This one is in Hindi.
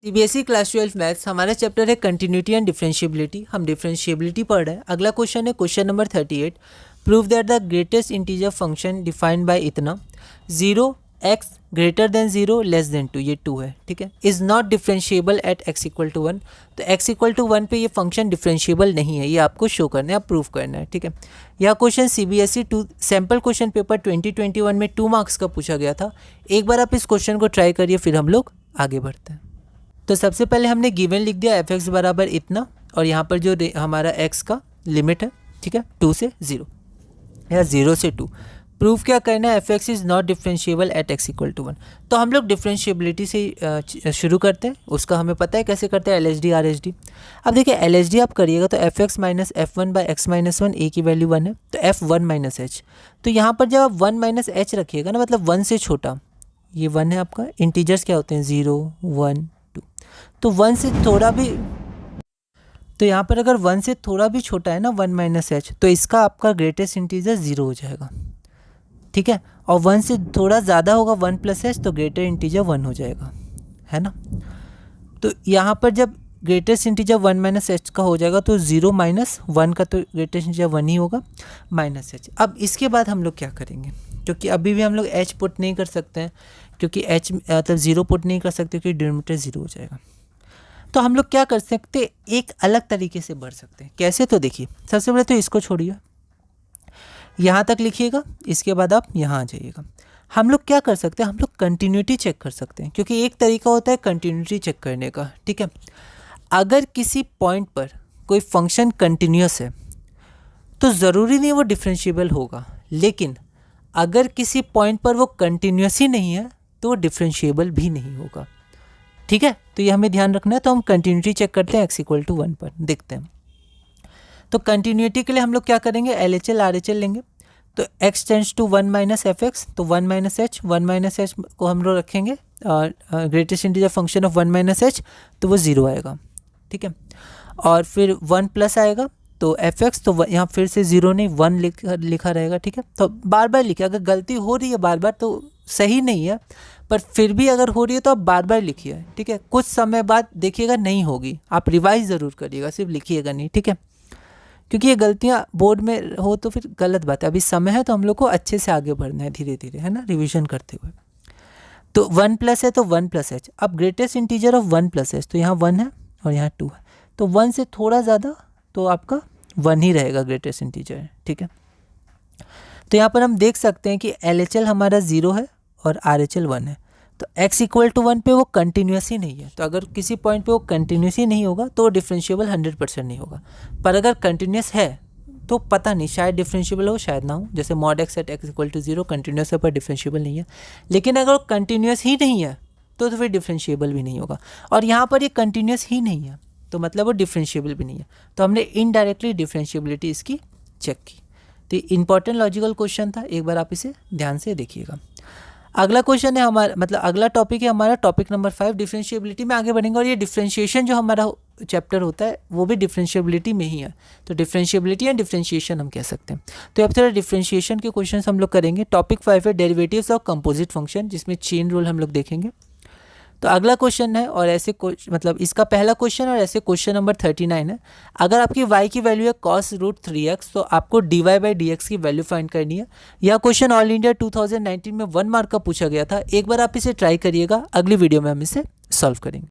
सीबीएसई क्लास 12 मैथ्स हमारा चैप्टर है कंटिन्यूटी एंड डिफरेंशिएबिलिटी। हम डिफरेंशिएबिलिटी पढ़ रहे हैं। अगला क्वेश्चन है question number 38। Prove that the greatest integer function defined by इतना 0x greater than 0 less than 2, ये 2 है, ठीक है, is not differentiable at x equal to 1। तो x इक्वल टू 1 पे ये फंक्शन डिफरेंशिएबल नहीं है, ये आपको शो करना है, आप प्रूव करना है, ठीक है। यह question CBSE sample question paper 2021 में 2 मार्क्स का पूछा गया था। एक बार आप इस क्वेश्चन को ट्राई करिए, फिर हम लोग आगे बढ़ते हैं। तो सबसे पहले हमने गिवन लिख दिया एफ एक्स बराबर इतना, और यहाँ पर जो हमारा एक्स का लिमिट है, ठीक है, 2 से 0 या 0 से 2। प्रूफ क्या करना है, f x is not differentiable at x equal to 1। तो हम लोग डिफरेंशिएबिलिटी से शुरू करते हैं। उसका हमें पता है कैसे करते हैं, L H D R H D. अब देखिए एल एच डी आप करिएगा तो F X minus F one by X minus one, A की वैल्यू 1 है, तो एफ 1 माइनस एच। तो यहाँ पर जब आप 1 माइनस एच रखिएगा ना, मतलब 1 से छोटा, ये 1 है आपका, इंटीजर्स क्या होते हैं 0 1 2, तो 1 से थोड़ा भी, तो यहाँ पर अगर 1 से थोड़ा भी छोटा है ना 1 माइनस एच, तो इसका आपका ग्रेटेस्ट इंटीजर 0 हो जाएगा, ठीक है। और 1 से थोड़ा ज़्यादा होगा 1 प्लस एच, तो ग्रेटर इंटीजर 1 हो जाएगा, है ना। तो यहाँ पर जब ग्रेटेस्ट इंटीजर 1 माइनस एच का हो जाएगा तो 0 माइनस 1 का तो ग्रेटेस्ट इंटीजर 1 ही होगा, माइनस एच। अब इसके बाद हम लोग क्या करेंगे, क्योंकि अभी भी हम लोग एच पुट नहीं कर सकते हैं, क्योंकि एच मतलब 0 पुट नहीं कर सकते, क्योंकि डिनोमिनेटर 0 हो जाएगा। तो हम लोग क्या कर सकते, एक अलग तरीके से बढ़ सकते हैं। कैसे, तो देखिए सबसे पहले तो इसको छोड़िए, यहाँ तक लिखिएगा, इसके बाद आप यहाँ आ जाइएगा। हम लोग क्या कर सकते हैं, हम लोग कंटिन्यूटी चेक कर सकते हैं, क्योंकि एक तरीका होता है कंटिन्यूटी चेक करने का, ठीक है। अगर किसी पॉइंट पर कोई फंक्शन कंटिन्यूस है तो ज़रूरी नहीं वो डिफरेंशिएबल होगा, लेकिन अगर किसी पॉइंट पर वो कंटिन्यूस ही नहीं है तो वो डिफरेंशिएबल भी नहीं होगा, ठीक है। तो ये हमें ध्यान रखना है। तो हम कंटिन्यूटी चेक करते हैं x इक्वल टू 1 पर, देखते हैं। तो कंटिन्यूटी के लिए हम लोग क्या करेंगे, L H L R H L लेंगे। तो x tends to 1 minus f x, तो 1 माइनस एच, 1 माइनस एच को हम लोग रखेंगे greatest integer function of 1 minus H, तो वो 0 आएगा, ठीक है। और फिर 1 प्लस आएगा तो एफ एक्स, तो यहाँ फिर से 0 नहीं 1 लिखा रहेगा, ठीक है। तो बार बार लिखिए, अगर गलती हो रही है बार बार तो सही नहीं है, पर फिर भी अगर हो रही है तो आप बार बार लिखिए, ठीक है। कुछ समय बाद देखिएगा नहीं होगी, आप रिवाइज ज़रूर करिएगा, सिर्फ लिखिएगा नहीं, ठीक है, क्योंकि ये गलतियाँ बोर्ड में हो तो फिर गलत बात है। अभी समय है तो हम लोग को अच्छे से आगे बढ़ना है, धीरे धीरे, है ना, रिविजन करते हुए। तो 1 प्लस है तो 1 प्लस एच। अब greatest integer of 1 plus H, तो यहाँ 1 है और यहाँ 2 है, तो 1 से थोड़ा ज़्यादा तो आपका 1 ही रहेगा ग्रेटेस्ट इंटीजर, ठीक है। तो यहाँ पर हम देख सकते हैं कि एल एच एल हमारा 0 है और आर एच एल 1 है। तो x इक्वल टू 1 पे वो कंटिन्यूस ही नहीं है, तो अगर किसी पॉइंट पे वो कंटिन्यूस ही नहीं होगा तो वो डिफरेंशिएबल 100% नहीं होगा। पर अगर कंटिन्यूस है तो पता नहीं, शायद डिफरेंशिएबल हो शायद ना हो, जैसे mod x at x equal to 0 continuous है पर डिफरेंशिएबल नहीं है। लेकिन अगर वो कंटिन्यूस ही नहीं है तो फिर डिफरेंशिएबल भी नहीं होगा। और यहाँ पर ये कंटिन्यूस ही नहीं है तो मतलब वो डिफरेंशिएबल भी नहीं है, तो हमने इनडायरेक्टली डिफरेंशिएबिलिटी इसकी चेक की। तो इंपॉर्टेंट लॉजिकल क्वेश्चन था, एक बार आप इसे ध्यान से देखिएगा। अगला क्वेश्चन है हमारा, मतलब अगला टॉपिक है हमारा टॉपिक नंबर 5, डिफरेंशिएबिलिटी में आगे बढ़ेंगे। और ये डिफरेंशिएशन जो हमारा चैप्टर होता है वो भी डिफरेंशिएबिलिटी में ही है, तो डिफरेंशिएबिलिटी एंड डिफरेंशिएशन हम कह सकते हैं। तो अब थोड़ा डिफरेंशिएशन के क्वेश्चन हम लोग करेंगे। टॉपिक 5 है डेरिवेटिव्स ऑफ कंपोजिट फंक्शन, जिसमें चेन रूल हम लोग देखेंगे। तो अगला क्वेश्चन है, और ऐसे मतलब इसका पहला क्वेश्चन और ऐसे क्वेश्चन नंबर 39 है। अगर आपकी y की वैल्यू है cos रूट 3x, तो आपको dy बाई dx की वैल्यू फाइंड करनी है। यह क्वेश्चन ऑल इंडिया 2019 में 1 मार्क का पूछा गया था। एक बार आप इसे ट्राई करिएगा, अगली वीडियो में हम इसे सॉल्व करेंगे।